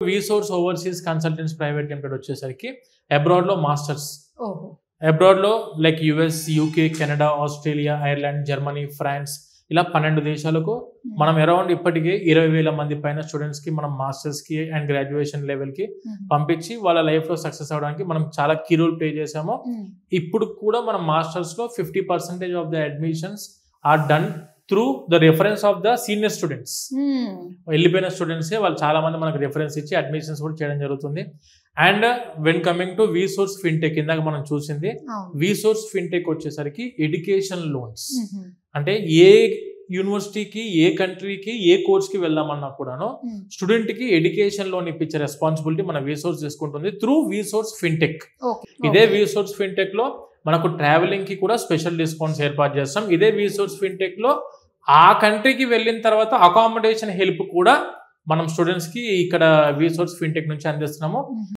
వీసోర్స్ overseas consultants private limited వచ్చేసరికి abroad లో masters, abroad లో like US, UK, Canada, Australia, Ireland, Germany, France ఇలా 12 దేశాలకు మనం అరౌండ్ ఇప్పటికే 20,000 మంది పైన స్టూడెంట్స్ కి మనం మాస్టర్స్ కి అండ్ గ్రాడ్యుయేషన్ లెవెల్ కి పంపించి వాళ్ళ లైఫ్ లో సక్సెస్ అవడానికి మనం చాలా కీ రోల్ ప్లే చేసాము. ఇప్పుడు కూడా మనం మాస్టర్స్ లో 50% of the admissions are done through the reference of the senior students. వెళ్ళిపోయిన స్టూడెంట్స్ వాళ్ళు చాలా మంది మనకు రెఫరెన్స్ ఇచ్చి అడ్మిషన్స్ కూడా చేయడం జరుగుతుంది. And when coming to వీసోర్స్ fintech, ఇందాక మనం చూసింది వీసోర్స్ ఫిన్టెక్ వచ్చేసరికి ఎడ్యుకేషన్ లోన్స్. అంటే ఏ యూనివర్సిటీకి, ఏ కంట్రీకి, ఏ కోర్స్ కి వెళ్దామన్నా కూడాను స్టూడెంట్ కి ఎడ్యుకేషన్ లోన్ ఇప్పించే రెస్పాన్సిబిలిటీ మన వీసోర్స్ తీసుకుంటుంది త్రూ వీసోర్స్ ఫిన్టెక్. ఇదే వీసోర్స్ ఫిన్టెక్ లో మనకు ట్రావెలింగ్ కి కూడా స్పెషల్ డిస్కౌంట్స్ ఏర్పాటు చేస్తాం. ఇదే వీసోర్స్ ఫిన్టెక్ లో ఆ కంట్రీకి వెళ్ళిన తర్వాత అకామిడేషన్ హెల్ప్ కూడా మనం స్టూడెంట్స్ కి ఇక్కడ వీసోర్స్ ఫిన్టెక్ నుంచి అందిస్తున్నాము.